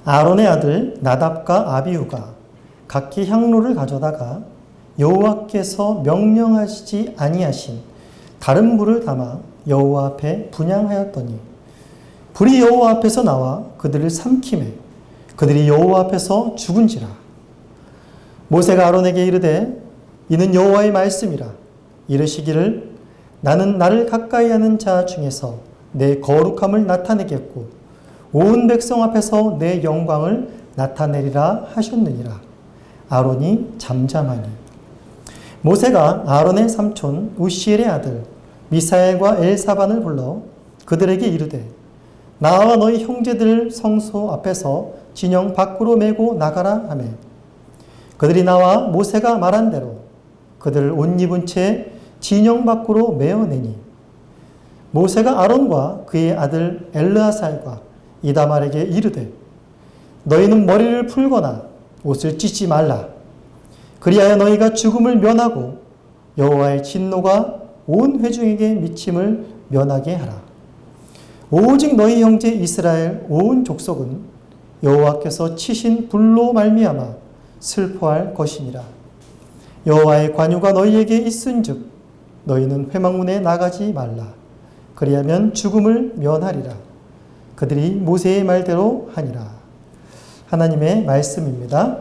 아론의 아들 나답과 아비후가 각기 향로를 가져다가 여호와께서 명령하시지 아니하신 다른 불을 담아 여호와 앞에 분향하였더니 불이 여호와 앞에서 나와 그들을 삼키매 그들이 여호와 앞에서 죽은지라. 모세가 아론에게 이르되 이는 여호와의 말씀이라. 이르시기를 나는 나를 가까이 하는 자 중에서 내 거룩함을 나타내겠고 온 백성 앞에서 내 영광을 나타내리라 하셨느니라. 아론이 잠잠하니. 모세가 아론의 삼촌 우시엘의 아들 미사엘과 엘사반을 불러 그들에게 이르되 나와 너희 형제들 성소 앞에서 진영 밖으로 메고 나가라 하매 그들이 나와 모세가 말한 대로 그들을 옷 입은 채 진영 밖으로 메어내니 모세가 아론과 그의 아들 엘르아살과 이다말에게 이르되 너희는 머리를 풀거나 옷을 찢지 말라. 그리하여 너희가 죽음을 면하고 여호와의 진노가 온 회중에게 미침을 면하게 하라. 오직 너희 형제 이스라엘 온 족속은 여호와께서 치신 불로 말미암아 슬퍼할 것이니라. 여호와의 관유가 너희에게 있은즉 너희는 회막문에 나가지 말라. 그리하면 죽음을 면하리라. 그들이 모세의 말대로 하니라. 하나님의 말씀입니다.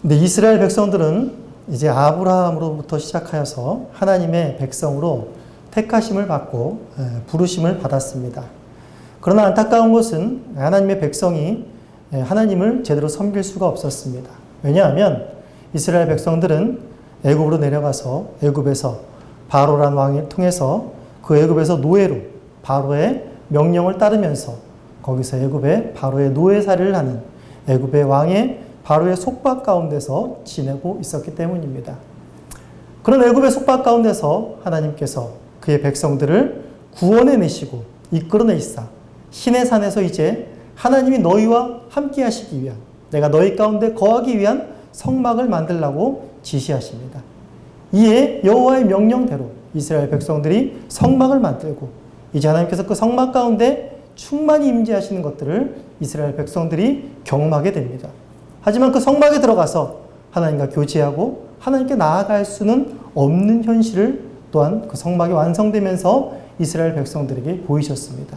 근데 이스라엘 백성들은 이제 아브라함으로부터 시작하여서 하나님의 백성으로 택하심을 받고 부르심을 받았습니다. 그러나 안타까운 것은 하나님의 백성이 하나님을 제대로 섬길 수가 없었습니다. 왜냐하면 이스라엘 백성들은 애굽으로 내려가서 애굽에서 바로란 왕을 통해서 그 애굽에서 노예로 바로의 명령을 따르면서 거기서 애굽의 바로의 노예살이를 하는 애굽의 왕의 바로의 속박 가운데서 지내고 있었기 때문입니다. 그런 애굽의 속박 가운데서 하나님께서 그의 백성들을 구원해 내시고 이끌어내시사 시내산에서 이제 하나님이 너희와 함께 하시기 위한 내가 너희 가운데 거하기 위한 성막을 만들라고 지시하십니다. 이에 여호와의 명령대로 이스라엘 백성들이 성막을 만들고 이제 하나님께서 그 성막 가운데 충만히 임재하시는 것들을 이스라엘 백성들이 경험하게 됩니다. 하지만 그 성막에 들어가서 하나님과 교제하고 하나님께 나아갈 수는 없는 현실을 또한 그 성막이 완성되면서 이스라엘 백성들에게 보이셨습니다.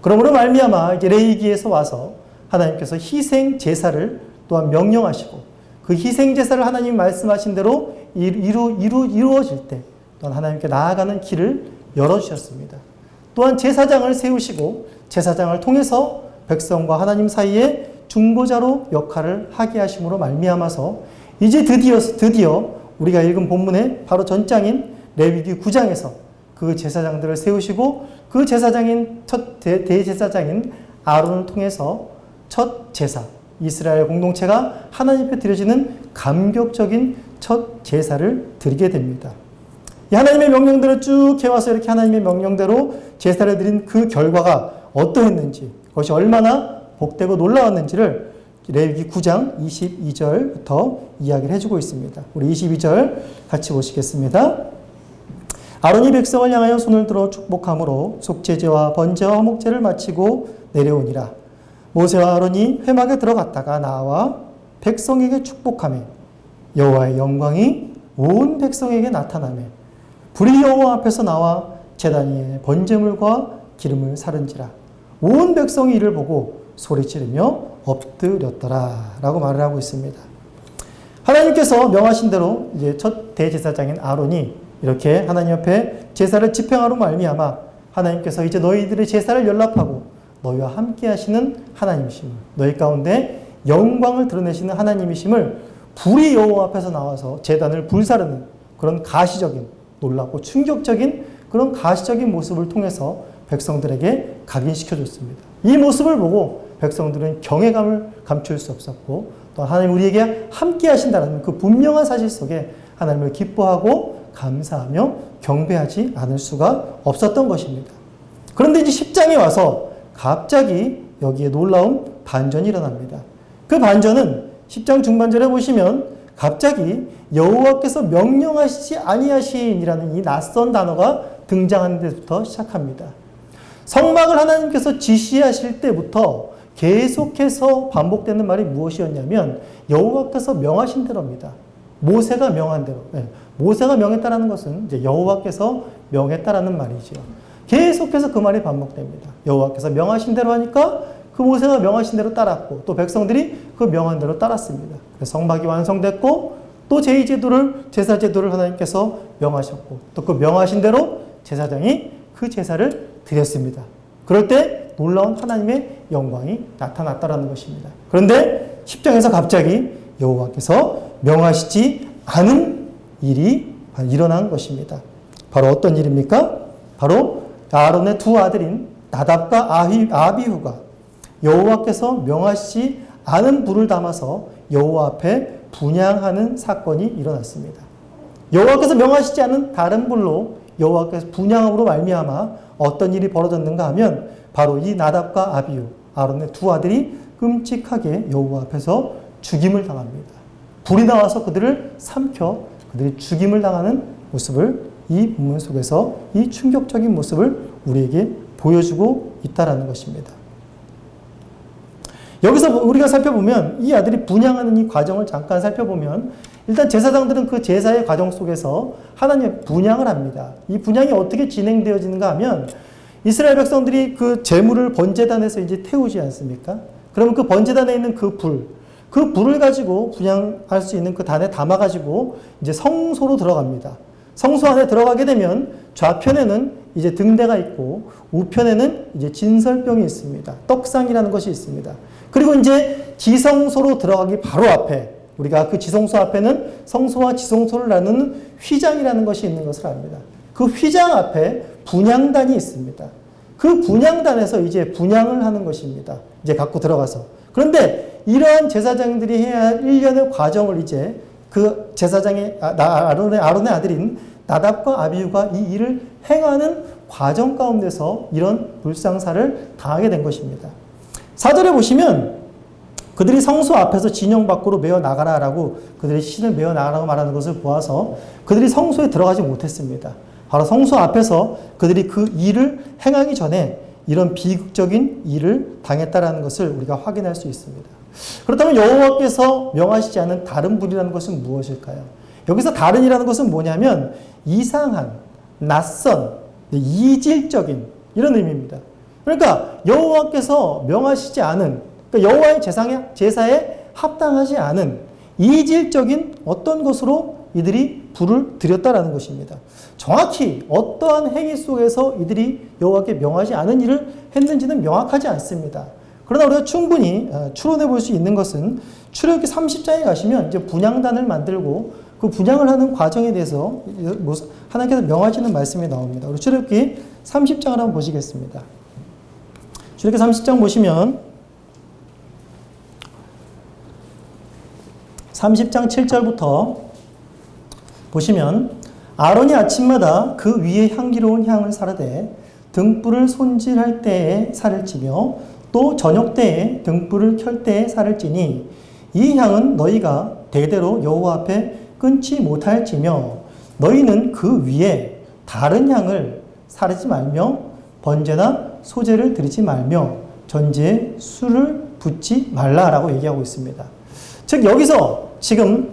그러므로 말미암아 이제 레위기에서 와서 하나님께서 희생 제사를 또한 명령하시고 그 희생 제사를 하나님이 말씀하신 대로 이루어질 때 또한 하나님께 나아가는 길을 열어주셨습니다. 또한 제사장을 세우시고 제사장을 통해서 백성과 하나님 사이에 중보자로 역할을 하게 하심으로 말미암아서 이제 드디어 우리가 읽은 본문의 바로 전장인 레위기 9장에서 그 제사장들을 세우시고 그 제사장인 첫 대제사장인 아론을 통해서 첫 제사 이스라엘 공동체가 하나님 앞에 드려지는 감격적인 첫 제사를 드리게 됩니다. 이 하나님의 명령대로 쭉 해와서 이렇게 하나님의 명령대로 제사를 드린 그 결과가 어떠했는지 그것이 얼마나 복되고 놀라웠는지를 레위기 9장 22절부터 이야기를 해주고 있습니다. 우리 22절 같이 보시겠습니다. 아론이 백성을 향하여 손을 들어 축복함으로 속죄제와 번제와 화목제를 마치고 내려오니라. 모세와 아론이 회막에 들어갔다가 나와 백성에게 축복하며 여호와의 영광이 온 백성에게 나타나며 불이 여호와 앞에서 나와 제단 위에 번제물과 기름을 사른지라. 온 백성이 이를 보고 소리지르며 엎드렸더라 라고 말을 하고 있습니다. 하나님께서 명하신 대로 이제 첫 대제사장인 아론이 이렇게 하나님 앞에 제사를 집행하로 말미암아 하나님께서 이제 너희들의 제사를 연락하고 너희와 함께 하시는 하나님이심을 너희 가운데 영광을 드러내시는 하나님이심을 불이 여호와 앞에서 나와서 제단을 불사르는 그런 가시적인 놀랍고 충격적인 그런 가시적인 모습을 통해서 백성들에게 각인시켜 줬습니다. 이 모습을 보고 백성들은 경외감을 감출 수 없었고 또 하나님 우리에게 함께 하신다는 그 분명한 사실 속에 하나님을 기뻐하고 감사하며 경배하지 않을 수가 없었던 것입니다. 그런데 이제 10장에 와서 갑자기 여기에 놀라운 반전이 일어납니다. 그 반전은 10장 중반절에 보시면 갑자기 여호와께서 명령하시지 아니하시니라는 이 낯선 단어가 등장하는 데부터 시작합니다. 성막을 하나님께서 지시하실 때부터 계속해서 반복되는 말이 무엇이었냐면 여호와께서 명하신 대로입니다. 모세가 명한 대로. 네. 모세가 명했다라는 것은 이제 여호와께서 명했다라는 말이죠. 계속해서 그 말이 반복됩니다. 여호와께서 명하신 대로 하니까 그 모세가 명하신 대로 따랐고 또 백성들이 그 명한 대로 따랐습니다. 그래서 성막이 완성됐고 또 제2제도를 제사 제도를 하나님께서 명하셨고 또 그 명하신 대로 제사장이 그 제사를 드렸습니다. 그럴 때 놀라운 하나님의 영광이 나타났다라는 것입니다. 그런데 10장에서 갑자기 여호와께서 명하시지 않은 일이 일어난 것입니다. 바로 어떤 일입니까? 바로 아론의 두 아들인 나답과 아비후가 여호와께서 명하시지 않은 불을 담아서 여호와 앞에 분향하는 사건이 일어났습니다. 여호와께서 명하시지 않은 다른 불로 여호와께서 분향함으로 말미암아 어떤 일이 벌어졌는가 하면 바로 이 나답과 아비후 아론의 두 아들이 끔찍하게 여호와 앞에서 죽임을 당합니다. 불이 나와서 그들을 삼켜 그들이 죽임을 당하는 모습을 이 본문 속에서 이 충격적인 모습을 우리에게 보여주고 있다라는 것입니다. 여기서 우리가 살펴보면 이 아들이 분향하는 이 과정을 잠깐 살펴보면 일단 제사장들은 그 제사의 과정 속에서 하나님의 분향을 합니다. 이 분향이 어떻게 진행되어지는가 하면 이스라엘 백성들이 그 제물을 번제단에서 이제 태우지 않습니까? 그러면 그 번제단에 있는 그 불을 가지고 분향할 수 있는 그 단에 담아가지고 이제 성소로 들어갑니다. 성소 안에 들어가게 되면 좌편에는 이제 등대가 있고 우편에는 이제 진설병이 있습니다. 떡상이라는 것이 있습니다. 그리고 이제 지성소로 들어가기 바로 앞에 우리가 그 지성소 앞에는 성소와 지성소를 나누는 휘장이라는 것이 있는 것을 압니다. 그 휘장 앞에 분향단이 있습니다. 그 분향단에서 이제 분향을 하는 것입니다. 이제 갖고 들어가서. 그런데 이러한 제사장들이 해야 할 일련의 과정을 이제 그 제사장의 아론의 아들인 나답과 아비후가 이 일을 행하는 과정 가운데서 이런 불상사를 당하게 된 것입니다. 4절에 보시면 그들이 성소 앞에서 진영 밖으로 메어 나가라라고 그들의 신을 메어 나가라고 말하는 것을 보아서 그들이 성소에 들어가지 못했습니다. 바로 성소 앞에서 그들이 그 일을 행하기 전에 이런 비극적인 일을 당했다라는 것을 우리가 확인할 수 있습니다. 그렇다면 여호와께서 명하시지 않은 다른 불이라는 것은 무엇일까요? 여기서 다른이라는 것은 뭐냐면 이상한, 낯선, 이질적인 이런 의미입니다. 그러니까 여호와께서 명하시지 않은, 그러니까 여호와의 제사에 합당하지 않은 이질적인 어떤 것으로 이들이 불을 드렸다라는 것입니다. 정확히 어떠한 행위 속에서 이들이 여호와께 명하지 않은 일을 했는지는 명확하지 않습니다. 그러나 우리가 충분히 추론해 볼 수 있는 것은 출애굽기 30장에 가시면 이제 분향단을 만들고 그 분향을 하는 과정에 대해서 하나님께서 명하시는 말씀이 나옵니다. 우리 출애굽기 30장을 한번 보시겠습니다. 출애굽기 30장 보시면 30장 7절부터 보시면 아론이 아침마다 그 위에 향기로운 향을 사르되 등불을 손질할 때에 살을 찌며 또 저녁 때에 등불을 켤 때에 살을 찌니 이 향은 너희가 대대로 여호와 앞에 끊지 못할지며 너희는 그 위에 다른 향을 사르지 말며 번제나 소제를 드리지 말며 전제에 술을 붓지 말라라고 얘기하고 있습니다. 즉 여기서 지금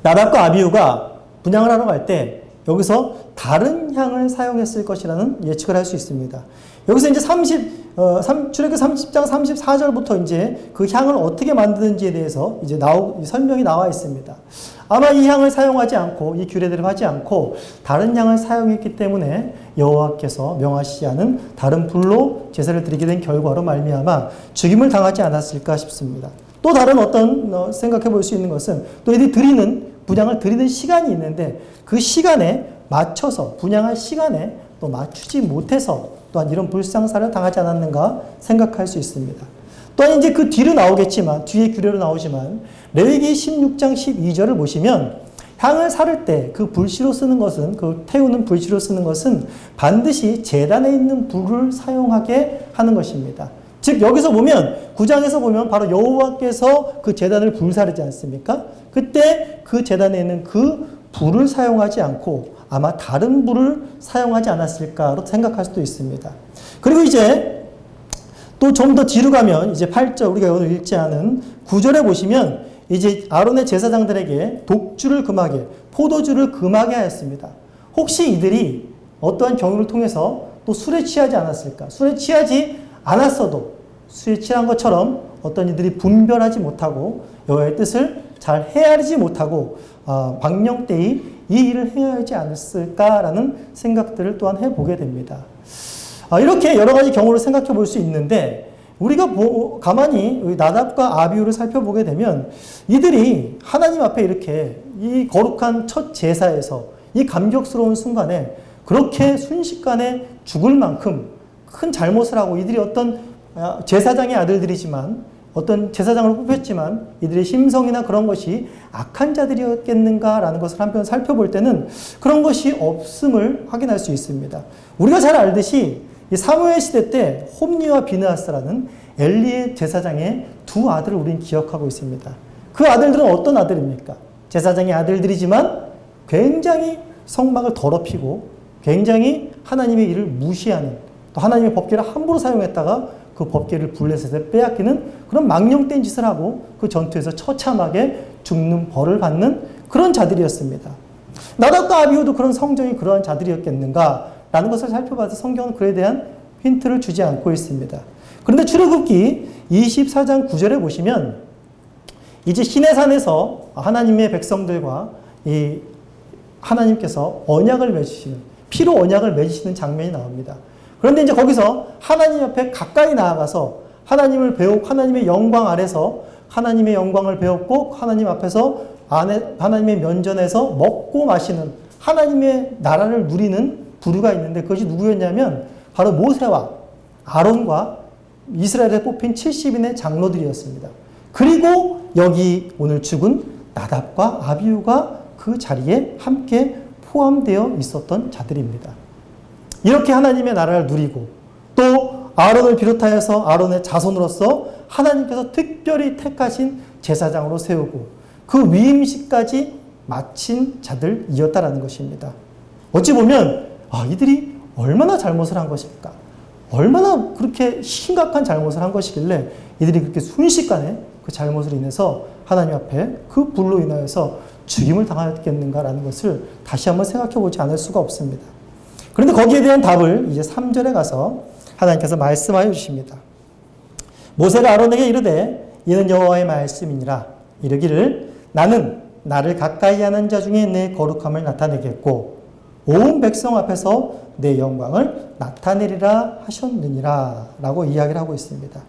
나답과 아비후가 분향을 하러 갈 때 여기서 다른 향을 사용했을 것이라는 예측을 할 수 있습니다. 여기서 이제 출애굽기 30장 34절부터 이제 그 향을 어떻게 만드는지에 대해서 이제 설명이 나와 있습니다. 아마 이 향을 사용하지 않고 이 규례대로 하지 않고 다른 향을 사용했기 때문에 여호와께서 명하시지 않은 다른 불로 제사를 드리게 된 결과로 말미암아 죽임을 당하지 않았을까 싶습니다. 또 다른 어떤 생각해 볼 수 있는 것은 또 이들이 분향을 드리는 시간이 있는데 그 시간에 맞춰서 분향할 시간에 또 맞추지 못해서 또한 이런 불상사를 당하지 않았는가 생각할 수 있습니다. 또한 이제 그 뒤로 나오겠지만 뒤에 규례로 나오지만 레위기 16장 12절을 보시면 향을 사를 때 그 불씨로 쓰는 것은 그 태우는 불씨로 쓰는 것은 반드시 제단에 있는 불을 사용하게 하는 것입니다. 즉 여기서 보면 9장에서 보면 바로 여호와께서 그 제단을 불사르지 않습니까? 그때 그 제단에 있는 그 불을 사용하지 않고 아마 다른 불을 사용하지 않았을까로 생각할 수도 있습니다. 그리고 이제 또 좀 더 뒤로 가면 이제 8절 우리가 오늘 읽지 않은 9절에 보시면 이제 아론의 제사장들에게 독주를 금하게 포도주를 금하게 하였습니다. 혹시 이들이 어떠한 경우를 통해서 또 술에 취하지 않았을까? 술에 취하지 않았어도 술에 취한 것처럼 어떤 이들이 분별하지 못하고 여호와의 뜻을 잘 헤아리지 못하고 망령되이 이 일을 해야 하지 않았을까라는 생각들을 또한 해보게 됩니다. 이렇게 여러 가지 경우를 생각해 볼 수 있는데 우리가 가만히 나답과 아비후를 살펴보게 되면 이들이 하나님 앞에 이렇게 이 거룩한 첫 제사에서 이 감격스러운 순간에 그렇게 순식간에 죽을 만큼 큰 잘못을 하고 이들이 어떤 제사장의 아들들이지만 어떤 제사장으로 뽑혔지만 이들의 심성이나 그런 것이 악한 자들이었겠는가라는 것을 한편 살펴볼 때는 그런 것이 없음을 확인할 수 있습니다. 우리가 잘 알듯이 이 사무엘 시대 때 홈니와 비느하스라는 엘리의 제사장의 두 아들을 우리는 기억하고 있습니다. 그 아들들은 어떤 아들입니까? 제사장의 아들들이지만 굉장히 성막을 더럽히고 굉장히 하나님의 일을 무시하는 또 하나님의 법궤를 함부로 사용했다가 그 법궤를 블레셋에 빼앗기는 그런 망령된 짓을 하고 그 전투에서 처참하게 죽는 벌을 받는 그런 자들이었습니다. 나답과 아비후도 그런 성정이 그러한 자들이었겠는가라는 것을 살펴봐서 성경은 그에 대한 힌트를 주지 않고 있습니다. 그런데 출애굽기 24장 9절에 보시면 이제 시내산에서 하나님의 백성들과 이 하나님께서 언약을 맺으시는 피로 언약을 맺으시는 장면이 나옵니다. 그런데 이제 거기서 하나님 앞에 가까이 나아가서 하나님을 배우고 하나님의 영광 아래서 하나님의 영광을 배웠고 하나님 앞에서 하나님의 면전에서 먹고 마시는 하나님의 나라를 누리는 부류가 있는데 그것이 누구였냐면 바로 모세와 아론과 이스라엘에 뽑힌 70인의 장로들이었습니다. 그리고 여기 오늘 죽은 나답과 아비후가 그 자리에 함께 포함되어 있었던 자들입니다. 이렇게 하나님의 나라를 누리고 또 아론을 비롯하여서 아론의 자손으로서 하나님께서 특별히 택하신 제사장으로 세우고 그 위임식까지 마친 자들이었다라는 것입니다. 어찌 보면 이들이 얼마나 잘못을 한 것일까? 얼마나 그렇게 심각한 잘못을 한 것이길래 이들이 그렇게 순식간에 그 잘못으로 인해서 하나님 앞에 그 불로 인하여서 죽임을 당하였겠는가라는 것을 다시 한번 생각해 보지 않을 수가 없습니다. 그런데 거기에 대한 답을 이제 3절에 가서 하나님께서 말씀하여 주십니다. 모세가 아론에게 이르되 이는 여호와의 말씀이니라 이르기를 나는 나를 가까이 하는 자 중에 내 거룩함을 나타내겠고 온 백성 앞에서 내 영광을 나타내리라 하셨느니라 라고 이야기를 하고 있습니다.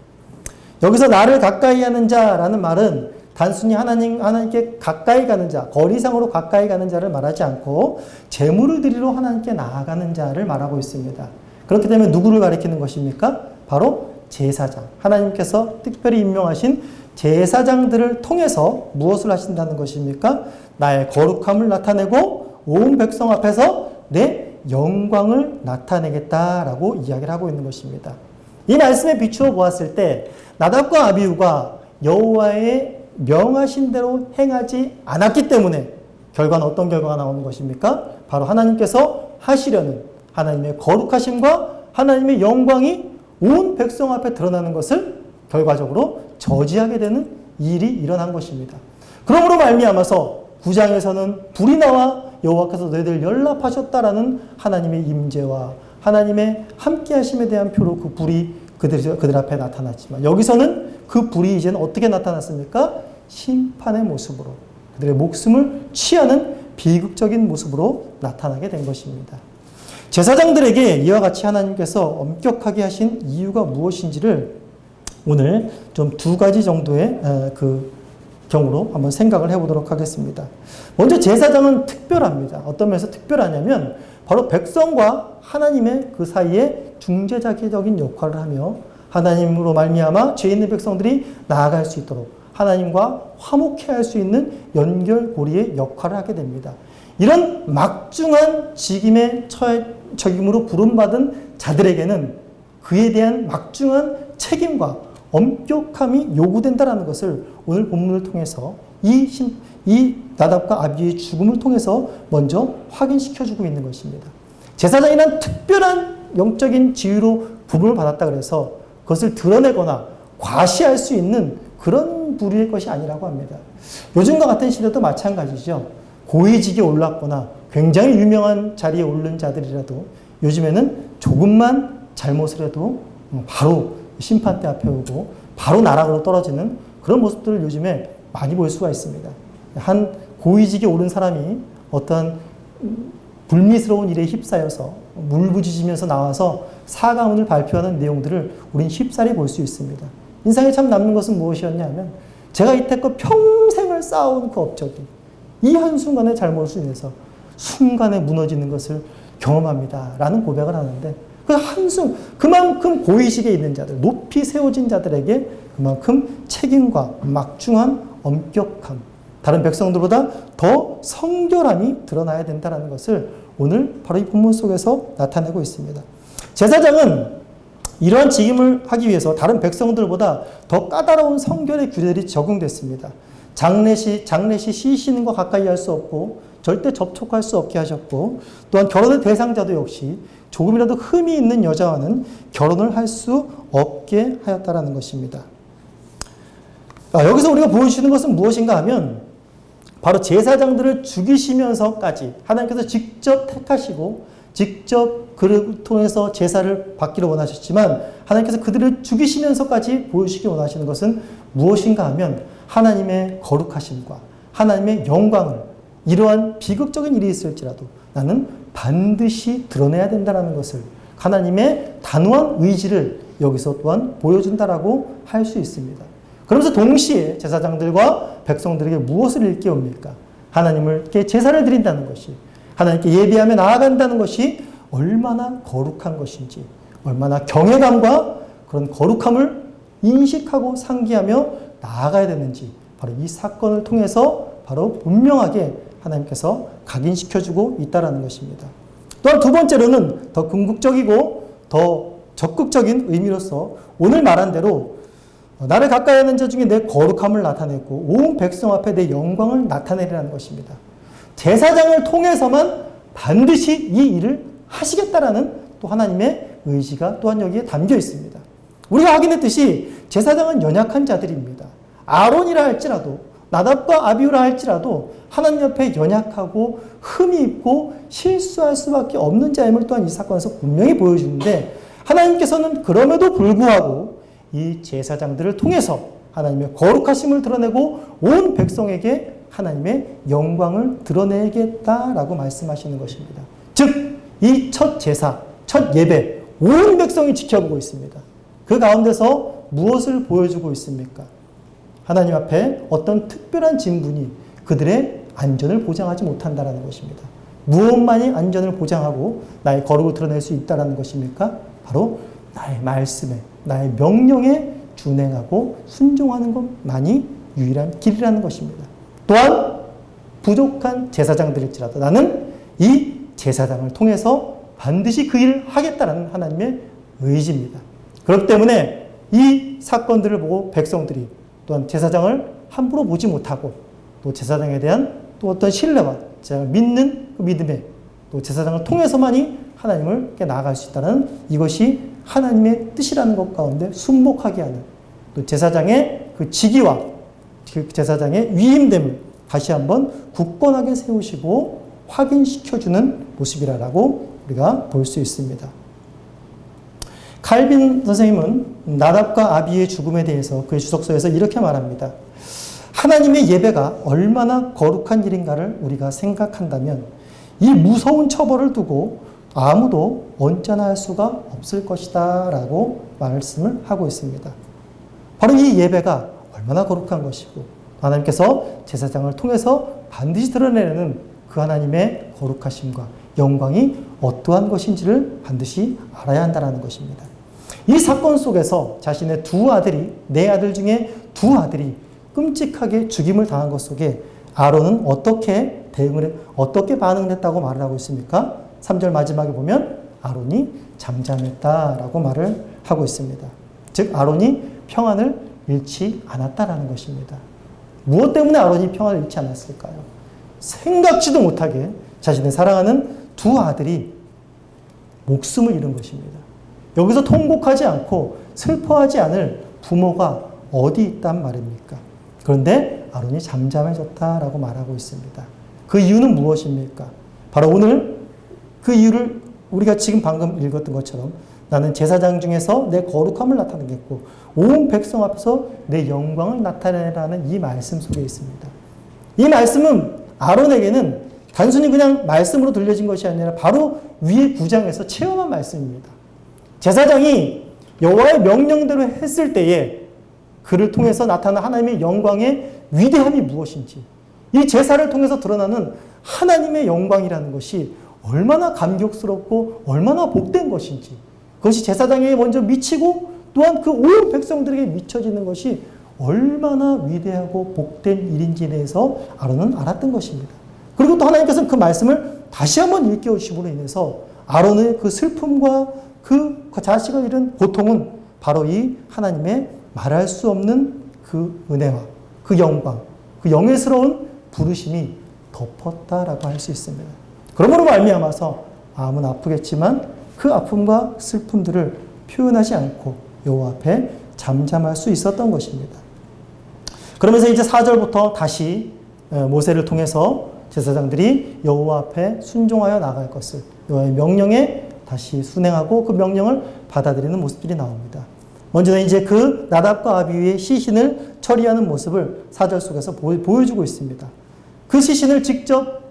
여기서 나를 가까이 하는 자라는 말은 단순히 하나님께 가까이 가는 자, 거리상으로 가까이 가는 자를 말하지 않고 제물을 드리러 하나님께 나아가는 자를 말하고 있습니다. 그렇기 때문에 누구를 가리키는 것입니까? 바로 제사장. 하나님께서 특별히 임명하신 제사장들을 통해서 무엇을 하신다는 것입니까? 나의 거룩함을 나타내고 온 백성 앞에서 내 영광을 나타내겠다라고 이야기를 하고 있는 것입니다. 이 말씀에 비추어 보았을 때 나답과 아비후가 여호와의 명하신 대로 행하지 않았기 때문에 결과는 어떤 결과가 나오는 것입니까? 바로 하나님께서 하시려는 하나님의 거룩하심과 하나님의 영광이 온 백성 앞에 드러나는 것을 결과적으로 저지하게 되는 일이 일어난 것입니다. 그러므로 말미암아서 9장에서는 불이 나와 여호와께서 너희들 연락하셨다라는 하나님의 임재와 하나님의 함께하심에 대한 표로 그 불이 그들 앞에 나타났지만 여기서는 그 불이 이제는 어떻게 나타났습니까? 심판의 모습으로 그들의 목숨을 취하는 비극적인 모습으로 나타나게 된 것입니다. 제사장들에게 이와 같이 하나님께서 엄격하게 하신 이유가 무엇인지를 오늘 좀 두 가지 정도의 그 경우로 한번 생각을 해보도록 하겠습니다. 먼저 제사장은 특별합니다. 어떤 면에서 특별하냐면 바로 백성과 하나님의 그 사이에 중재자적인 역할을 하며 하나님으로 말미암아 죄 있는 백성들이 나아갈 수 있도록 하나님과 화목해 할 수 있는 연결고리의 역할을 하게 됩니다. 이런 막중한 책임으로 부름받은 자들에게는 그에 대한 막중한 책임과 엄격함이 요구된다는 것을 오늘 본문을 통해서 이 나답과 아비의 죽음을 통해서 먼저 확인시켜주고 있는 것입니다. 제사장이란 특별한 영적인 지위로 부름을 받았다 그래서 그것을 드러내거나 과시할 수 있는 그런 부류의 것이 아니라고 합니다. 요즘과 같은 시대도 마찬가지죠. 고위직에 올랐거나 굉장히 유명한 자리에 오른 자들이라도 요즘에는 조금만 잘못을 해도 바로 심판대 앞에 오고 바로 나락으로 떨어지는 그런 모습들을 요즘에 많이 볼 수가 있습니다. 한 고위직에 오른 사람이 어떠한 불미스러운 일에 휩싸여서 울부짖으면서 나와서 사과문을 발표하는 내용들을 우린 쉽사리 볼 수 있습니다. 인상에 참 남는 것은 무엇이었냐면 제가 이때껏 평생을 쌓아온 그 업적이 이 한순간의 잘못으로 인해서 순간에 무너지는 것을 경험합니다. 라는 고백을 하는데 그만큼 고위직에 있는 자들, 높이 세워진 자들에게 그만큼 책임과 막중한 엄격함, 다른 백성들보다 더 성결함이 드러나야 된다는 것을 오늘 바로 이 본문 속에서 나타내고 있습니다. 제사장은 이러한 직임을 하기 위해서 다른 백성들보다 더 까다로운 성결의 규례들이 적용됐습니다. 장례시 시신과 가까이 할 수 없고 절대 접촉할 수 없게 하셨고 또한 결혼의 대상자도 역시 조금이라도 흠이 있는 여자와는 결혼을 할 수 없게 하였다라는 것입니다. 여기서 우리가 보여주시는 것은 무엇인가 하면 바로 제사장들을 죽이시면서까지 하나님께서 직접 택하시고 직접 그를 통해서 제사를 받기를 원하셨지만 하나님께서 그들을 죽이시면서까지 보여주시기 원하시는 것은 무엇인가 하면 하나님의 거룩하심과 하나님의 영광을 이러한 비극적인 일이 있을지라도 나는 반드시 드러내야 된다는 것을 하나님의 단호한 의지를 여기서 또한 보여준다라고 할 수 있습니다. 그러면서 동시에 제사장들과 백성들에게 무엇을 일깨웁니까? 하나님께 제사를 드린다는 것이 하나님께 예배하며 나아간다는 것이 얼마나 거룩한 것인지 얼마나 경외감과 그런 거룩함을 인식하고 상기하며 나아가야 되는지 바로 이 사건을 통해서 바로 분명하게 하나님께서 각인시켜주고 있다는 것입니다. 또한 두 번째로는 더 궁극적이고 더 적극적인 의미로서 오늘 말한 대로 나를 가까이 하는 자 중에 내 거룩함을 나타내고 온 백성 앞에 내 영광을 나타내리라는 것입니다. 제사장을 통해서만 반드시 이 일을 하시겠다라는 또 하나님의 의지가 또한 여기에 담겨 있습니다. 우리가 확인했듯이 제사장은 연약한 자들입니다. 아론이라 할지라도 나답과 아비후라 할지라도 하나님 옆에 연약하고 흠이 있고 실수할 수밖에 없는 자임을 또한 이 사건에서 분명히 보여주는데 하나님께서는 그럼에도 불구하고 이 제사장들을 통해서 하나님의 거룩하심을 드러내고 온 백성에게 하나님의 영광을 드러내겠다라고 말씀하시는 것입니다. 즉, 이 첫 제사, 첫 예배, 온 백성이 지켜보고 있습니다. 그 가운데서 무엇을 보여주고 있습니까? 하나님 앞에 어떤 특별한 진분이 그들의 안전을 보장하지 못한다는 것입니다. 무엇만이 안전을 보장하고 나의 거룩을 드러낼 수 있다는 것입니까? 바로 나의 말씀에, 나의 명령에 준행하고 순종하는 것만이 유일한 길이라는 것입니다. 또한 부족한 제사장들일지라도 나는 이 제사장을 통해서 반드시 그 일을 하겠다는 하나님의 의지입니다. 그렇기 때문에 이 사건들을 보고 백성들이 또한 제사장을 함부로 보지 못하고 또 제사장에 대한 또 어떤 신뢰와 제사장을 믿는 그 믿음에 또 제사장을 통해서만이 하나님을 나아갈 수 있다는 이것이 하나님의 뜻이라는 것 가운데 순복하게 하는 또 제사장의 그 직위와 그 제사장의 위임됨을 다시 한번 굳건하게 세우시고 확인시켜주는 모습이라고 우리가 볼 수 있습니다. 칼빈 선생님은 나답과 아비의 죽음에 대해서 그의 주석서에서 이렇게 말합니다. 하나님의 예배가 얼마나 거룩한 일인가를 우리가 생각한다면 이 무서운 처벌을 두고 아무도 언짢아할 수가 없을 것이다 라고 말씀을 하고 있습니다. 바로 이 예배가 얼마나 거룩한 것이고 하나님께서 제사장을 통해서 반드시 드러내는 그 하나님의 거룩하심과 영광이 어떠한 것인지를 반드시 알아야 한다는 것입니다. 이 사건 속에서 자신의 두 아들이, 네 아들 중에 두 아들이 끔찍하게 죽임을 당한 것 속에 아론은 어떻게 반응을 했다고 말을 하고 있습니까? 3절 마지막에 보면 아론이 잠잠했다라고 말을 하고 있습니다. 즉 아론이 평안을 잃지 않았다라는 것입니다. 무엇 때문에 아론이 평안을 잃지 않았을까요? 생각지도 못하게 자신의 사랑하는 두 아들이 목숨을 잃은 것입니다. 여기서 통곡하지 않고 슬퍼하지 않을 부모가 어디 있단 말입니까? 그런데 아론이 잠잠해졌다라고 말하고 있습니다. 그 이유는 무엇입니까? 바로 오늘 그 이유를 우리가 지금 방금 읽었던 것처럼 나는 제사장 중에서 내 거룩함을 나타내겠고 온 백성 앞에서 내 영광을 나타내라는 이 말씀 속에 있습니다. 이 말씀은 아론에게는 단순히 그냥 말씀으로 들려진 것이 아니라 바로 위의 구장에서 체험한 말씀입니다. 제사장이 여호와의 명령대로 했을 때에 그를 통해서 나타난 하나님의 영광의 위대함이 무엇인지, 이 제사를 통해서 드러나는 하나님의 영광이라는 것이 얼마나 감격스럽고 얼마나 복된 것인지, 그것이 제사장에게 먼저 미치고 또한 그 온 백성들에게 미쳐지는 것이 얼마나 위대하고 복된 일인지에 대해서 아론은 알았던 것입니다. 그리고 또 하나님께서는 그 말씀을 다시 한번 일깨우심으로 인해서 아론의 그 슬픔과 그 자식을 잃은 고통은 바로 이 하나님의 말할 수 없는 그 은혜와 그 영광, 그 영예스러운 부르심이 덮었다라고 할 수 있습니다. 그러므로 말미암아서 마음은 아프겠지만 그 아픔과 슬픔들을 표현하지 않고 여호와 앞에 잠잠할 수 있었던 것입니다. 그러면서 이제 4절부터 다시 모세를 통해서 제사장들이 여호와 앞에 순종하여 나갈 것을, 여호와의 명령에 다시 순행하고 그 명령을 받아들이는 모습들이 나옵니다. 먼저는 이제 그 나답과 아비후의 시신을 처리하는 모습을 4절 속에서 보여주고 있습니다. 그 시신을 직접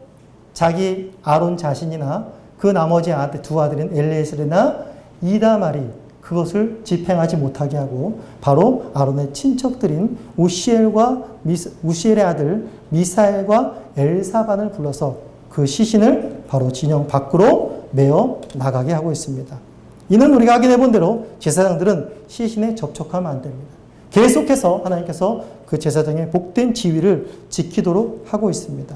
자기 아론 자신이나 그 나머지 두 아들인 엘리에셀이나 이다말이 그것을 집행하지 못하게 하고 바로 아론의 친척들인 우시엘의 아들 미사엘과 엘사반을 불러서 그 시신을 바로 진영 밖으로 메어 나가게 하고 있습니다. 이는 우리가 확인해 본 대로 제사장들은 시신에 접촉하면 안 됩니다. 계속해서 하나님께서 그 제사장의 복된 지위를 지키도록 하고 있습니다.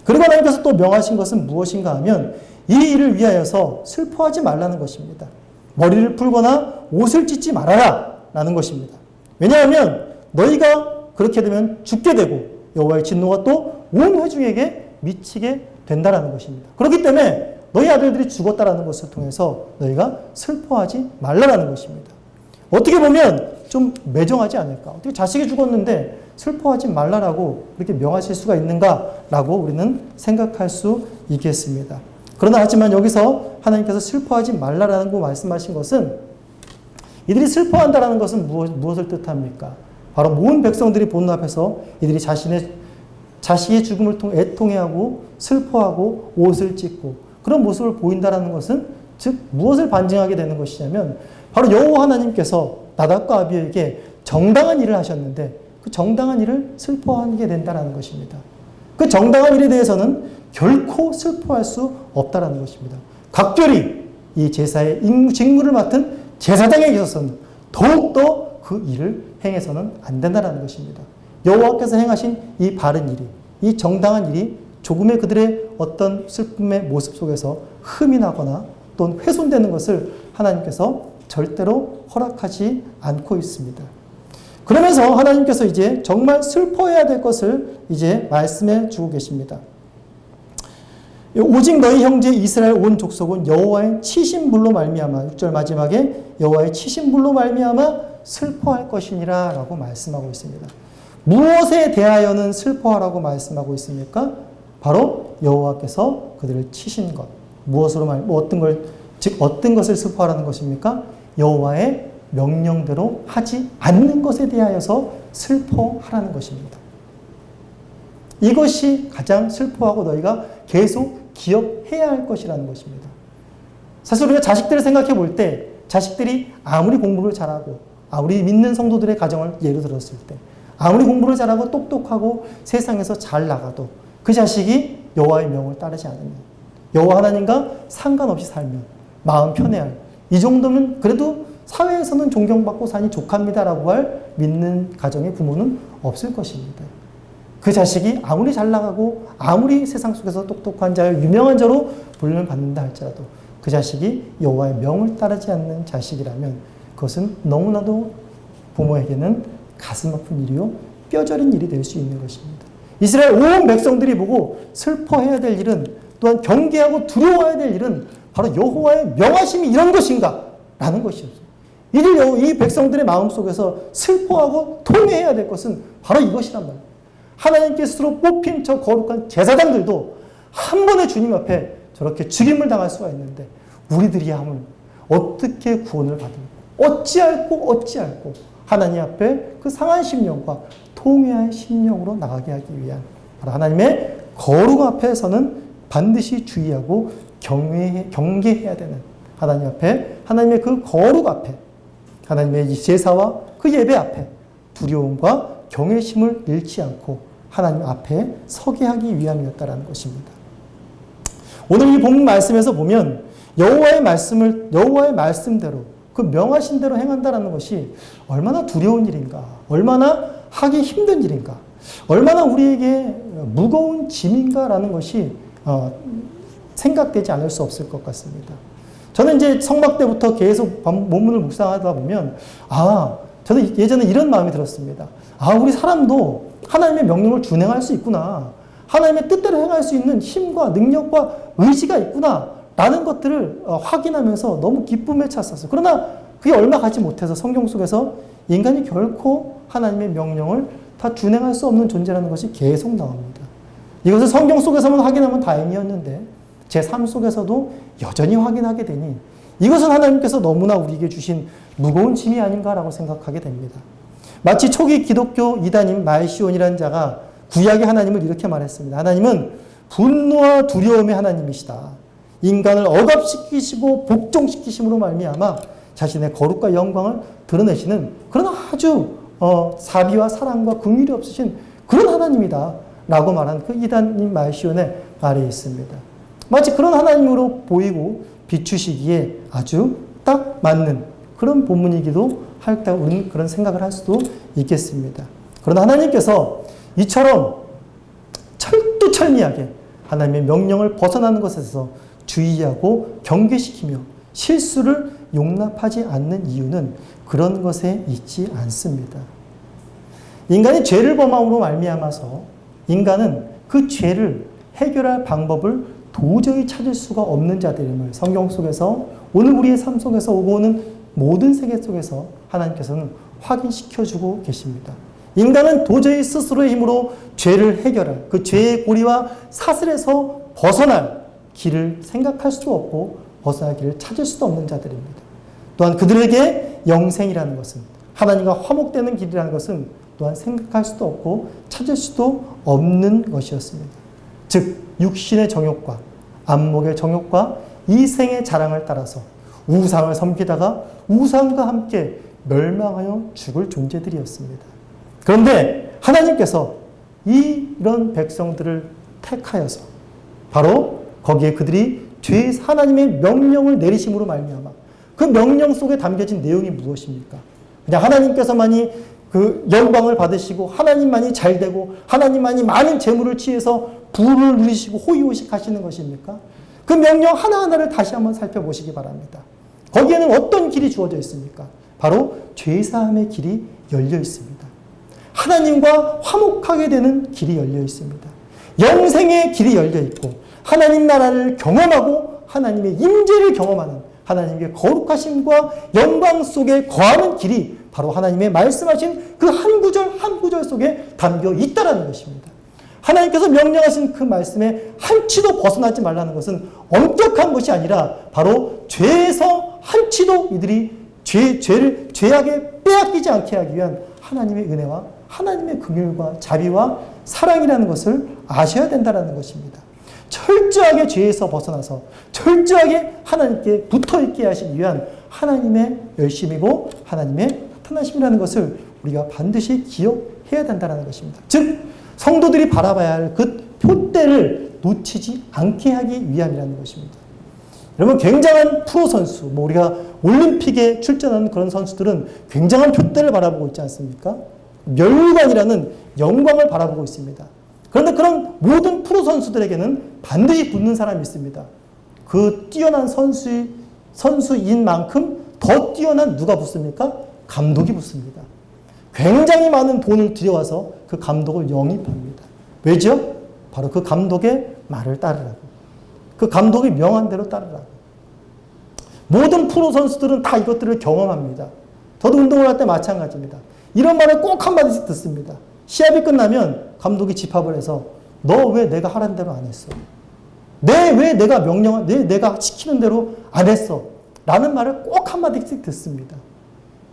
그리고 하나님께서 또 명하신 것은 무엇인가 하면 이 일을 위하여서 슬퍼하지 말라는 것입니다. 머리를 풀거나 옷을 찢지 말아라 라는 것입니다. 왜냐하면 너희가 그렇게 되면 죽게 되고 여호와의 진노가 또 온 회중에게 미치게 된다라는 것입니다. 그렇기 때문에 너희 아들들이 죽었다라는 것을 통해서 너희가 슬퍼하지 말라라는 것입니다. 어떻게 보면 좀 매정하지 않을까? 어떻게 자식이 죽었는데 슬퍼하지 말라라고 이렇게 명하실 수가 있는가라고 우리는 생각할 수 있겠습니다. 그러나 하지만 여기서 하나님께서 슬퍼하지 말라라는 거 말씀하신 것은 이들이 슬퍼한다라는 것은 무엇을 뜻합니까? 바로 모든 백성들이 보는 앞에서 이들이 자식의 죽음을 통해 애통해하고 슬퍼하고 옷을 찢고 그런 모습을 보인다라는 것은 즉 무엇을 반증하게 되는 것이냐면 바로 여호와 하나님께서 나답과 아비에게 정당한 일을 하셨는데 그 정당한 일을 슬퍼하게 된다라는 것입니다. 그 정당한 일에 대해서는 결코 슬퍼할 수 없다라는 것입니다. 각별히 이 제사의 직무를 맡은 제사장에게 있어서는 더욱더 그 일을 행해서는 안 된다라는 것입니다. 여호와께서 행하신 이 바른 일이, 이 정당한 일이 조금의 그들의 어떤 슬픔의 모습 속에서 흠이 나거나 또는 훼손되는 것을 하나님께서 절대로 허락하지 않고 있습니다. 그러면서 하나님께서 이제 정말 슬퍼해야 될 것을 이제 말씀해 주고 계십니다. 오직 너희 형제 이스라엘 온 족속은 여호와의 치신불로 말미암아 6절 마지막에 여호와의 치신불로 말미암아 슬퍼할 것이니라 라고 말씀하고 있습니다. 무엇에 대하여는 슬퍼하라고 말씀하고 있습니까? 바로 여호와께서 그들을 치신 것. 무엇으로 어떤 것을 슬퍼하라는 것입니까? 여호와의 명령대로 하지 않는 것에 대하여서 슬퍼하라는 것입니다. 이것이 가장 슬퍼하고 너희가 계속 기억해야 할 것이라는 것입니다. 사실 우리가 자식들을 생각해 볼 때 자식들이 아무리 공부를 잘하고 우리 믿는 성도들의 가정을 예로 들었을 때 아무리 공부를 잘하고 똑똑하고 세상에서 잘 나가도 그 자식이 여호와의 명을 따르지 않으면 여호와 하나님과 상관없이 살면 마음 편해할 이 정도면 그래도 사회에서는 존경받고 사니 족합니다라고 할 믿는 가정의 부모는 없을 것입니다. 그 자식이 아무리 잘 나가고 아무리 세상 속에서 똑똑한 자요 유명한 자로 불림을 받는다 할지라도 그 자식이 여호와의 명을 따르지 않는 자식이라면 그것은 너무나도 부모에게는 가슴 아픈 일이요 뼈저린 일이 될 수 있는 것입니다. 이스라엘 온 백성들이 보고 슬퍼해야 될 일은, 또한 경계하고 두려워해야 될 일은 바로 여호와의 명하심이 이런 것인가? 라는 것이었어요. 이 백성들의 마음속에서 슬퍼하고 통회해야 될 것은 바로 이것이란 말이에요. 하나님께 스스로 뽑힌 저 거룩한 제사장들도 한 번에 주님 앞에 저렇게 죽임을 당할 수가 있는데, 우리들이 하면 어떻게 구원을 받을까? 어찌할꼬 하나님 앞에 그 상한 심령과 통회한 심령으로 나가게 하기 위한, 바로 하나님의 거룩 앞에서는 반드시 주의하고 경계해야 되는, 하나님 앞에, 하나님의 그 거룩 앞에, 하나님의 제사와 그 예배 앞에 두려움과 경외심을 잃지 않고 하나님 앞에 서게 하기 위함이었다라는 것입니다. 오늘 이 본문 말씀에서 보면 여호와의 말씀대로, 그 명하신 대로 행한다라는 것이 얼마나 두려운 일인가, 얼마나 하기 힘든 일인가, 얼마나 우리에게 무거운 짐인가라는 것이 생각되지 않을 수 없을 것 같습니다. 저는 이제 성막 때부터 계속 본문을 묵상하다 보면, 저는 예전에 이런 마음이 들었습니다. 우리 사람도 하나님의 명령을 준행할 수 있구나. 하나님의 뜻대로 행할 수 있는 힘과 능력과 의지가 있구나. 라는 것들을 확인하면서 너무 기쁨에 찼었어요. 그러나 그게 얼마 가지 못해서 성경 속에서 인간이 결코 하나님의 명령을 다 준행할 수 없는 존재라는 것이 계속 나옵니다. 이것을 성경 속에서만 확인하면 다행이었는데 제 삶 속에서도 여전히 확인하게 되니 이것은 하나님께서 너무나 우리에게 주신 무거운 짐이 아닌가라고 생각하게 됩니다. 마치 초기 기독교 이단인 말시온이라는 자가 구약의 하나님을 이렇게 말했습니다. 하나님은 분노와 두려움의 하나님이시다. 인간을 억압시키시고 복종시키심으로 말미암아 자신의 거룩과 영광을 드러내시는 그런 아주 자비와 사랑과 긍휼이 없으신 그런 하나님이다 라고 말한 그 이단인 말시온의 말이 있습니다. 마치 그런 하나님으로 보이고 비추시기에 아주 딱 맞는 그런 본문이기도 할까 우리는 그런 생각을 할 수도 있겠습니다. 그러나 하나님께서 이처럼 철두철미하게 하나님의 명령을 벗어나는 것에서 주의하고 경계시키며 실수를 용납하지 않는 이유는 그런 것에 있지 않습니다. 인간이 죄를 범함으로 말미암아서 인간은 그 죄를 해결할 방법을 도저히 찾을 수가 없는 자들임을 성경 속에서 오늘 우리의 삶 속에서 오고 오는 모든 세계 속에서 하나님께서는 확인시켜주고 계십니다. 인간은 도저히 스스로의 힘으로 죄를 해결할 그 죄의 고리와 사슬에서 벗어날 길을 생각할 수도 없고 벗어날 길을 찾을 수도 없는 자들입니다. 또한 그들에게 영생이라는 것은 하나님과 화목되는 길이라는 것은 또한 생각할 수도 없고 찾을 수도 없는 것이었습니다. 즉 육신의 정욕과 안목의 정욕과 이생의 자랑을 따라서 우상을 섬기다가 우상과 함께 멸망하여 죽을 존재들이었습니다. 그런데 하나님께서 이런 백성들을 택하여서 바로 거기에 그들이 하나님의 명령을 내리심으로 말미암아 그 명령 속에 담겨진 내용이 무엇입니까? 그냥 하나님께서만이 그 영광을 받으시고 하나님만이 잘되고 하나님만이 많은 재물을 취해서 부를 누리시고 호의호식하시는 것입니까? 그 명령 하나하나를 다시 한번 살펴보시기 바랍니다. 거기에는 어떤 길이 주어져 있습니까? 바로 죄사함의 길이 열려 있습니다. 하나님과 화목하게 되는 길이 열려 있습니다. 영생의 길이 열려 있고 하나님 나라를 경험하고 하나님의 임재를 경험하는 하나님의 거룩하심과 영광 속에 거하는 길이 바로 하나님의 말씀하신 그 한 구절 한 구절 속에 담겨 있다는 것입니다. 하나님께서 명령하신 그 말씀에 한치도 벗어나지 말라는 것은 엄격한 것이 아니라 바로 죄에서 한치도 이들이 죄악에 빼앗기지 않게 하기 위한 하나님의 은혜와 하나님의 긍휼과 자비와 사랑이라는 것을 아셔야 된다는 것입니다. 철저하게 죄에서 벗어나서 철저하게 하나님께 붙어있게 하시기 위한 하나님의 열심이고 하나님의 나타나심이라는 것을 우리가 반드시 기억해야 된다는 것입니다. 즉 성도들이 바라봐야 할 그 표대를 놓치지 않게 하기 위함이라는 것입니다. 여러분 굉장한 프로 선수, 우리가 올림픽에 출전하는 그런 선수들은 굉장한 표대를 바라보고 있지 않습니까? 멸관이라는 영광을 바라보고 있습니다. 그런데 그런 모든 프로 선수들에게는 반드시 붙는 사람이 있습니다. 그 뛰어난 선수인 만큼 더 뛰어난 누가 붙습니까? 감독이 붙습니다. 굉장히 많은 돈을 들여와서 그 감독을 영입합니다. 왜죠? 바로 그 감독의 말을 따르라고. 그 감독이 명한 대로 따르라고. 모든 프로 선수들은 다 이것들을 경험합니다. 저도 운동을 할 때 마찬가지입니다. 이런 말을 꼭 한마디씩 듣습니다. 시합이 끝나면 감독이 집합을 해서 너 왜 내가 하라는 대로 안 했어? 왜 내가 시키는 대로 안 했어? 라는 말을 꼭 한마디씩 듣습니다.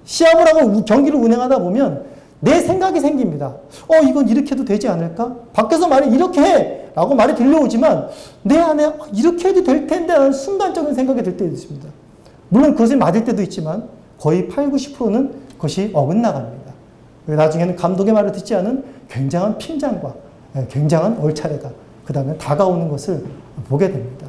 시합을 하고 경기를 운행하다 보면 내 생각이 생깁니다. 이건 이렇게 해도 되지 않을까? 밖에서 말이 이렇게 해! 라고 말이 들려오지만 내 안에 이렇게 해도 될 텐데 라는 순간적인 생각이 들 때도 있습니다. 물론 그것이 맞을 때도 있지만 거의 8, 90%는 그것이 어긋나갑니다. 나중에는 감독의 말을 듣지 않은 굉장한 핀잔과 굉장한 얼차례가 그 다음에 다가오는 것을 보게 됩니다.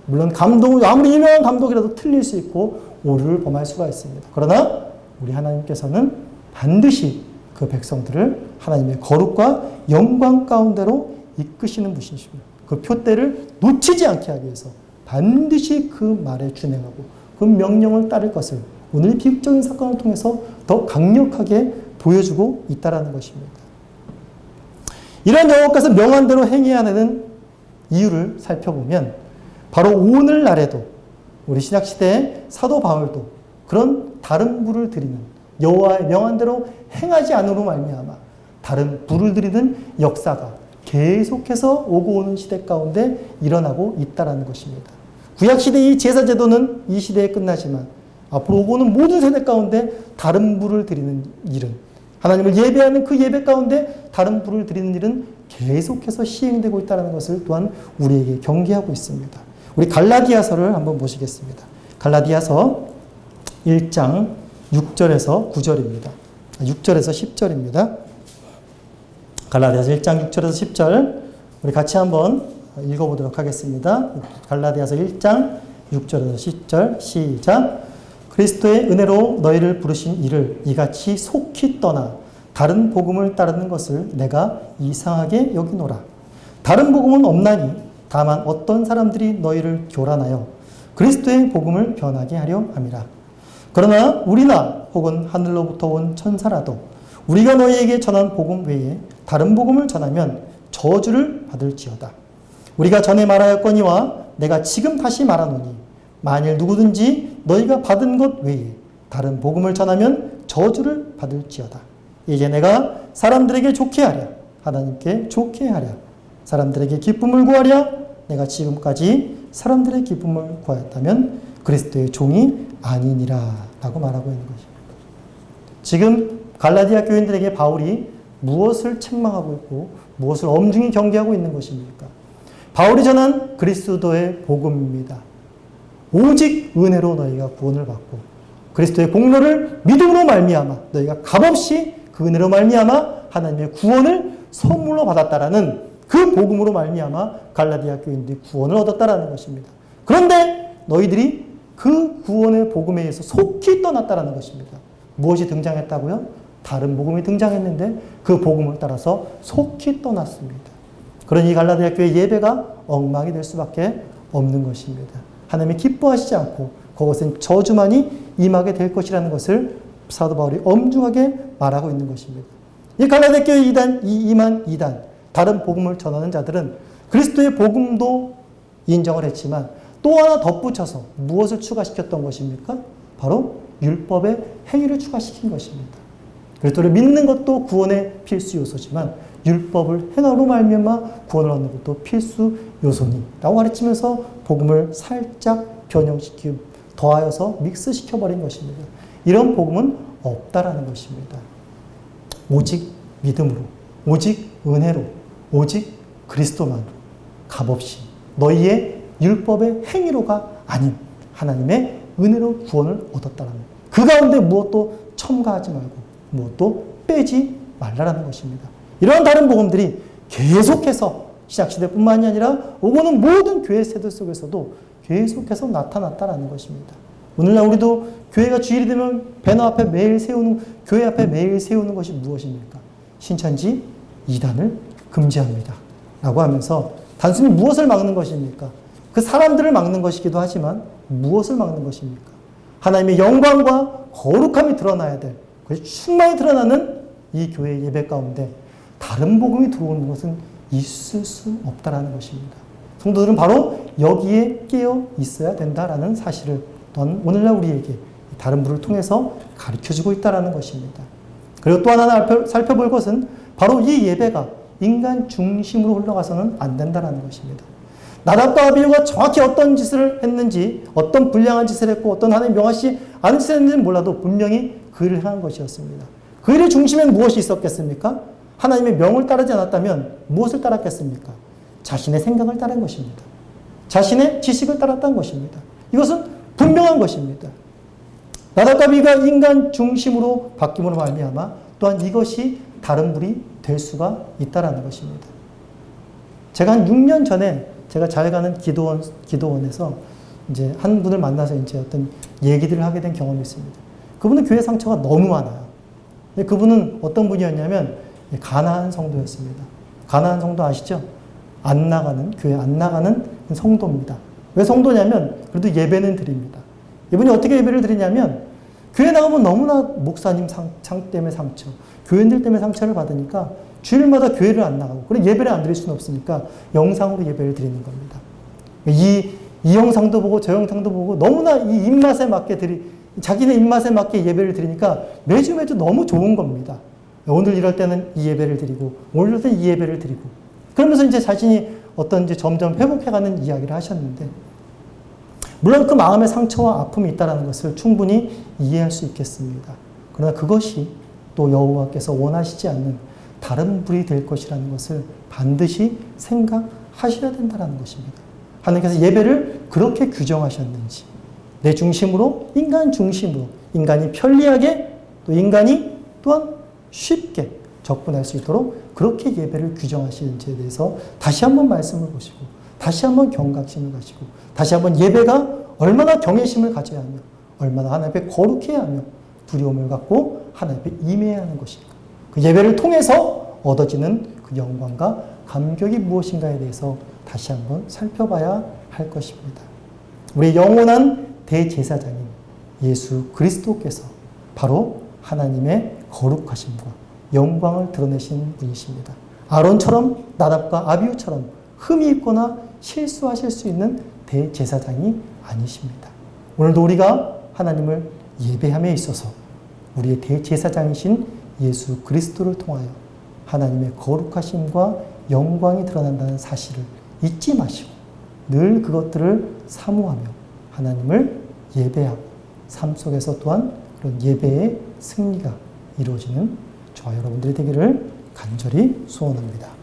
물론 감독은 아무리 유명한 감독이라도 틀릴 수 있고 오류를 범할 수가 있습니다. 그러나 우리 하나님께서는 반드시 그 백성들을 하나님의 거룩과 영광 가운데로 이끄시는 분이십니다. 그 표대를 놓치지 않게 하기 위해서 반드시 그 말에 준행하고 그 명령을 따를 것을 오늘 비극적인 사건을 통해서 더 강력하게 보여주고 있다는 것입니다. 이런 여호와께서 명한 대로 행해야 하는 이유를 살펴보면 바로 오늘날에도 우리 신약시대의 사도 바울도 그런 다른 부를 드리는 여호와의 명한 대로 행하지 않으로 말미암아 다른 부를 드리는 역사가 계속해서 오고 오는 시대 가운데 일어나고 있다는 것입니다. 구약시대의 제사제도는 이 시대에 끝나지만 앞으로 오고 오는 모든 세대 가운데 다른 부를 드리는 일은 하나님을 예배하는 그 예배 가운데 다른 부를 드리는 일은 계속해서 시행되고 있다는 것을 또한 우리에게 경계하고 있습니다. 우리 갈라디아서를 한번 보시겠습니다. 갈라디아서 1장 6절에서 9절입니다. 6절에서 10절입니다. 갈라디아서 1장 6절에서 10절 우리 같이 한번 읽어보도록 하겠습니다. 갈라디아서 1장 6절에서 10절 시작. 그리스도의 은혜로 너희를 부르신 이를 이같이 속히 떠나 다른 복음을 따르는 것을 내가 이상하게 여기노라. 다른 복음은 없나니 다만 어떤 사람들이 너희를 교란하여 그리스도의 복음을 변하게 하려 함이라. 그러나 우리나 혹은 하늘로부터 온 천사라도 우리가 너희에게 전한 복음 외에 다른 복음을 전하면 저주를 받을지어다. 우리가 전에 말하였거니와 내가 지금 다시 말하노니 만일 누구든지 너희가 받은 것 외에 다른 복음을 전하면 저주를 받을지어다. 이제 내가 사람들에게 좋게 하랴 하나님께 좋게 하랴 사람들에게 기쁨을 구하랴 내가 지금까지 사람들의 기쁨을 구하였다면 그리스도의 종이 아니니라 라고 말하고 있는 것입니다. 지금 갈라디아 교인들에게 바울이 무엇을 책망하고 있고 무엇을 엄중히 경계하고 있는 것입니까? 바울이 전한 그리스도의 복음입니다. 오직 은혜로 너희가 구원을 받고 그리스도의 공로를 믿음으로 말미암아 너희가 값없이 그 은혜로 말미암아 하나님의 구원을 선물로 받았다라는 그 복음으로 말미암아 갈라디아 교인들이 구원을 얻었다라는 것입니다. 그런데 너희들이 그 구원의 복음에 의해서 속히 떠났다라는 것입니다. 무엇이 등장했다고요? 다른 복음이 등장했는데 그 복음을 따라서 속히 떠났습니다. 그러니 갈라디아 교회 예배가 엉망이 될 수밖에 없는 것입니다. 하나님이 기뻐하시지 않고 그것은 저주만이 임하게 될 것이라는 것을 사도 바울이 엄중하게 말하고 있는 것입니다. 이 갈라디아 교회 이만 2단 다른 복음을 전하는 자들은 그리스도의 복음도 인정을 했지만 또 하나 덧붙여서 무엇을 추가시켰던 것입니까? 바로 율법의 행위를 추가시킨 것입니다. 그리스도를 믿는 것도 구원의 필수 요소지만 율법을 행함으로 말미암아 구원을 얻는 것도 필수 요소니 라고 가르치면서 복음을 살짝 변형시키고 더하여서 믹스시켜버린 것입니다. 이런 복음은 없다라는 것입니다. 오직 믿음으로, 오직 은혜로, 오직 그리스도만으로 값없이 너희의 율법의 행위로가 아닌 하나님의 은혜로 구원을 얻었다라는 것. 그 가운데 무엇도 첨가하지 말고 무엇도 빼지 말라라는 것입니다. 이러한 다른 복음들이 계속해서 신약시대뿐만이 아니라 오고는 모든 교회 세대 속에서도 계속해서 나타났다라는 것입니다. 오늘날 우리도 교회가 주일이 되면 배너 앞에 매일 세우는, 교회 앞에 매일 세우는 것이 무엇입니까? 신천지 2단을 금지합니다. 라고 하면서 단순히 무엇을 막는 것입니까? 그 사람들을 막는 것이기도 하지만 무엇을 막는 것입니까? 하나님의 영광과 거룩함이 드러나야 될 그것이 충만히 드러나는 이 교회 예배 가운데 다른 복음이 들어오는 것은 있을 수 없다라는 것입니다. 성도들은 바로 여기에 깨어 있어야 된다라는 사실을 또한 오늘날 우리에게 다른 분을 통해서 가르쳐주고 있다라는 것입니다. 그리고 또 하나 살펴볼 것은 바로 이 예배가 인간 중심으로 흘러가서는 안 된다라는 것입니다. 나답과 아비후가 정확히 어떤 짓을 했는지, 어떤 불량한 짓을 했고 어떤 하나님 명하시 않은 짓을 했는지는 몰라도 분명히 그 일을 행한 것이었습니다. 그 일의 중심에는 무엇이 있었겠습니까? 하나님의 명을 따르지 않았다면 무엇을 따랐겠습니까? 자신의 생각을 따른 것입니다. 자신의 지식을 따랐다는 것입니다. 이것은 분명한 것입니다. 나답과 아비후가 인간 중심으로 바뀜으로 말미암아 또한 이것이 다른 불이 될 수가 있다라는 것입니다. 제가 한 6년 전에 제가 잘 가는 기도원에서 이제 한 분을 만나서 이제 어떤 얘기들을 하게 된 경험이 있습니다. 그분은 교회 상처가 너무 많아요. 근데 그분은 어떤 분이었냐면 가나안 성도였습니다. 가나안 성도 아시죠? 교회 안 나가는 성도입니다. 왜 성도냐면 그래도 예배는 드립니다. 이분이 어떻게 예배를 드리냐면 교회 나가면 너무나 목사님 때문에 상처, 교인들 때문에 상처를 받으니까 주일마다 교회를 안 나가고 그리고 예배를 안 드릴 수는 없으니까 영상으로 예배를 드리는 겁니다. 이 영상도 보고 저 영상도 보고 너무나 이 입맛에 맞게 자기네 입맛에 맞게 예배를 드리니까 매주 너무 좋은 겁니다. 오늘 이럴 때는 이 예배를 드리고 오늘 이럴 때는 이 예배를 드리고 그러면서 이제 자신이 어떤지 점점 회복해가는 이야기를 하셨는데 물론 그 마음의 상처와 아픔이 있다는 것을 충분히 이해할 수 있겠습니다. 그러나 그것이 또 여호와께서 원하시지 않는 다른 불이 될 것이라는 것을 반드시 생각하셔야 된다는 것입니다. 하나님께서 예배를 그렇게 규정하셨는지 내 중심으로 인간 중심으로 인간이 편리하게 또 인간이 또한 쉽게 접근할 수 있도록 그렇게 예배를 규정하시는지에 대해서 다시 한번 말씀을 보시고 다시 한번 경각심을 가지고 다시 한번 예배가 얼마나 경외심을 가져야 하며 얼마나 하나님 앞에 거룩해야 하며 두려움을 갖고 하나님 앞에 임해야 하는 것인가. 그 예배를 통해서 얻어지는 그 영광과 감격이 무엇인가에 대해서 다시 한번 살펴봐야 할 것입니다. 우리 영원한 대제사장인 예수 그리스도께서 바로 하나님의 거룩하심과 영광을 드러내신 분이십니다. 아론처럼 나답과 아비후처럼 흠이 있거나 실수하실 수 있는 대제사장이 아니십니다. 오늘도 우리가 하나님을 예배함에 있어서 우리의 대제사장이신 예수 그리스도를 통하여 하나님의 거룩하심과 영광이 드러난다는 사실을 잊지 마시고 늘 그것들을 사모하며 하나님을 예배하고 삶 속에서 또한 그런 예배의 승리가 이루어지는 저와 여러분들이 되기를 간절히 소원합니다.